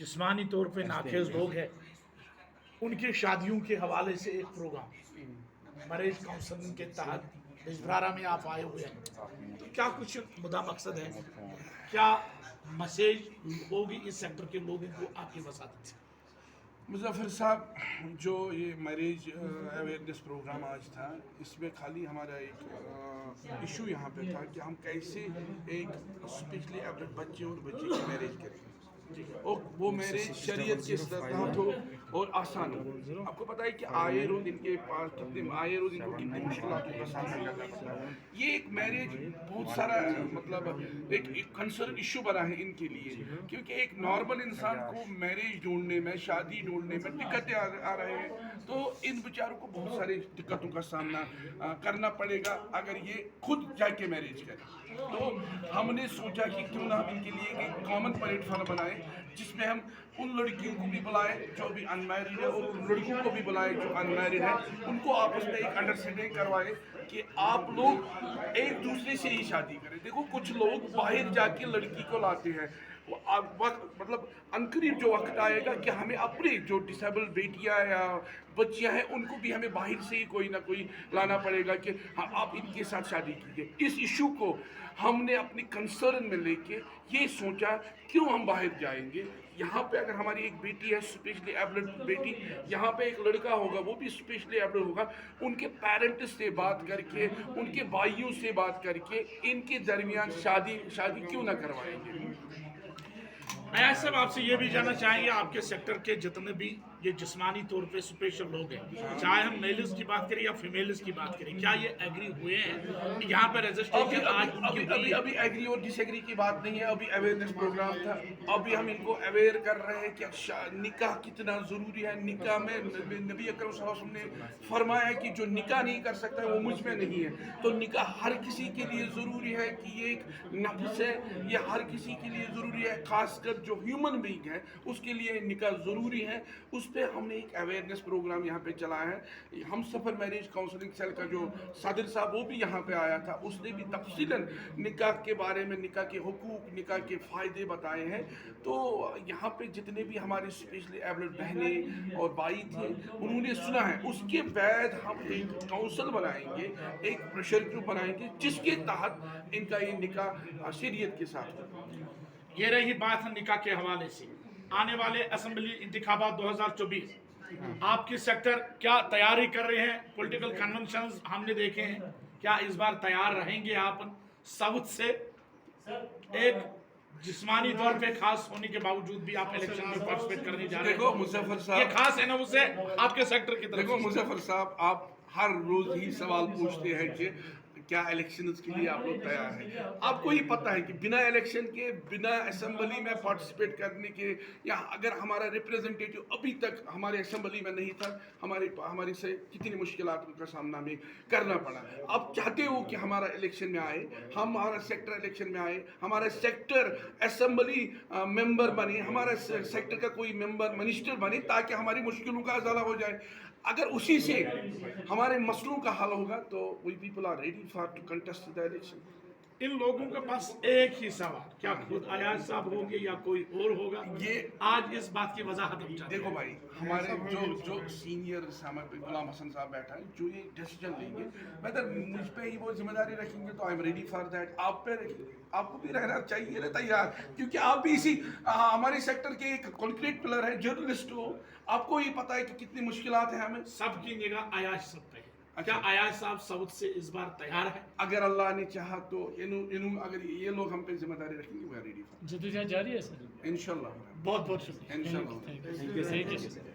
जिस्मानी तौर पे नाखेज लोग हैं, उनकी शादियों के हवाले से एक प्रोग्राम मैरिज काउंसलिंग के तहत बिजबरारा में आप आए हुए हैं, तो क्या कुछ मुद्दा मकसद है, क्या मैसेज होगी इस सेक्टर के लोगों को आपकी वसादत से? मुज़फ़्फ़र साहब, जो ये मैरिज अवेयरनेस प्रोग्राम आज था, इसमें खाली हमारा एक इशू यहाँ पे था कि हम कैसे एक स्पेशली एबल्ड बच्चे और बच्ची की मैरिज करें और वो मैरिज शरीयत के तहत हो और आसान हो। आपको पता है कि आए रोज़ इनके पास कितनी मुश्किलातों का सामना करना पड़ता है। ये एक मैरिज बहुत सारा मतलब एक कंसर्न इशू बना है इनके लिए, क्योंकि एक नॉर्मल इंसान को मैरिज ढूंढने में, शादी ढूंढने में दिक्कतें आ रहे हैं, तो इन बेचारों को बहुत सारी दिक्कतों का सामना करना पड़ेगा अगर ये खुद जाके मैरिज करें। तो हमने सोचा कि क्यों ना हम इनके लिए एक कॉमन प्लेटफॉर्म बनाएं जिसमें हम उन लड़कियों को भी बुलाएं जो अभी अनमैरिड है और उन लड़कों को भी बुलाएं जो अनमैरिड है, उनको आपस में एक अंडरस्टैंडिंग करवाएं कि आप लोग एक दूसरे से ही शादी करें। देखो, कुछ लोग बाहर जाके लड़की को लाते हैं, वक्त मतलब अनकरीब जो वक्त आएगा कि हमें अपने जो डिसेबल्ड बेटियां या बच्चियां हैं उनको भी हमें बाहर से ही कोई ना कोई लाना पड़ेगा कि हाँ, आप इनके साथ शादी कीजिए। इस इशू को हमने अपनी कंसर्न में लेके ये सोचा क्यों हम बाहर जाएंगे, यहाँ पे अगर हमारी एक बेटी है स्पेशली एबल्ड बेटी, यहाँ पे एक लड़का होगा वो भी स्पेशली एबल्ड होगा, उनके पेरेंट्स से बात करके, उनके भाइयों से बात करके इनके दरमियान शादी क्यों ना करवाएंगे। मैं सब आपसे ये भी जानना चाहेंगे, आपके सेक्टर के जितने भी ये जिस्मानी तौर पे स्पेशल लोग हैं, चाहे हम मेल्स की बात करें या फीमेल्स की बात करें, क्या ये एग्री हुए हैं कि यहाँ पे रजिस्ट्रेशन आज उनकी अभी एग्री और डिसएग्री की बात नहीं है। अभी अवेयरनेस प्रोग्राम था, अभी हम इनको अवेयर कर रहे हैं कि निकाह कितना ज़रूरी है। निकाह में नबी अकरम सल्लल्लाहु अलैहि वसल्लम ने फरमाया कि जो निकाह नहीं कर सकता वो मुझ में नहीं है। तो निकाह हर किसी के लिए ज़रूरी है कि ये एक नफ्स है, ये हर किसी के लिए ज़रूरी है, खासकर जो ह्यूमन बीइंग है उसके लिए निकाह ज़रूरी है। उस पर हमने एक अवेयरनेस प्रोग्राम यहाँ पे चलाया है। हम सफ़र मैरिज काउंसलिंग सेल का जो सदर साहब वो भी यहाँ पे आया था, उसने भी तफसीलन निकाह के बारे में, निकाह के हुकूक, निकाह के फ़ायदे बताए हैं। तो यहाँ पे जितने भी हमारे स्पेशली एबल्ड बहनें और भाई थे उन्होंने सुना है। उसके बाद हम एक काउंसिल बनाएंगे, एक प्रेशर ग्रुप बनाएंगे जिसके तहत इनका ये निकाह शरीयत के साथ होगा। ये रही बात है निकाह के हवाले से। आने वाले असेंबली इंतखाबात 2024, आपकी सेक्टर क्या तैयारी कर रहे हैं? पॉलिटिकल कन्वेंशंस हमने देखे हैं, क्या इस बार तैयार रहेंगे आप साउथ से? एक जिस्मानी तौर पे खास होने के बावजूद भी आप इलेक्शन में पार्टिसिपेट करने जा रहे हैं। देखो मुज़फ़्फ़र साहब, ये खास है ना उससे आपके सेक्टर की तरफ? देखो मुज़फ़्फ़र साहब, आप हर रोज़ ही सवाल पूछते हैं कि क्या इलेक्शंस के लिए आप लोग तैयार हैं। आपको ही पता है कि बिना इलेक्शन के, बिना असेंबली में पार्टिसिपेट करने के, या अगर हमारा रिप्रेजेंटेटिव अभी तक हमारे असेंबली में नहीं था, हमारे से कितनी मुश्किलातों का सामना हमें करना पड़ा। आप चाहते हो कि हमारा इलेक्शन में आए, हमारा सेक्टर इलेक्शन में आए, हमारा सेक्टर असेंबली मेंबर बने, हमारा सेक्टर का कोई मेंबर मिनिस्टर बने, ताकि हमारी मुश्किलों का अज़ाला हो जाए। अगर उसी से हमारे मसलों का हल होगा तो we people are ready for to contest the election. इन लोगों के पास एक ही सवाल, क्या खुद अयाज साहब होंगे या कोई और होगा? ये आज इस बात की वजाहत हम चाहते हैं। देखो भाई, हमारे जो सीनियर गुलाम हसन साहब बैठा है, जो ये डिसीजन लेंगे, वेदर मुझ पे ही वो जिम्मेदारी रखेंगे तो I am ready for that. आप पे रखेंगे, आपको भी रहना चाहिए ना तैयार, क्योंकि आप भी इसी हमारे सेक्टर के एक कॉन्क्रीट पिलर है, जर्नलिस्ट हो, आपको ही पता है कि कितनी मुश्किलात हैं हमें। सबकी निगाह अयाज साहब पे है। क्या अयाज साहब साउथ से इस बार तैयार है? अगर अल्लाह ने चाहा तो अगर ये लोग हम पे जिम्मेदारी रखेंगे, वी आर रेडी फॉर। जदोजहद जारी है सर, इंशाल्लाह। बहुत बहुत शुक्रिया। इंशाल्लाह। Thank you sir.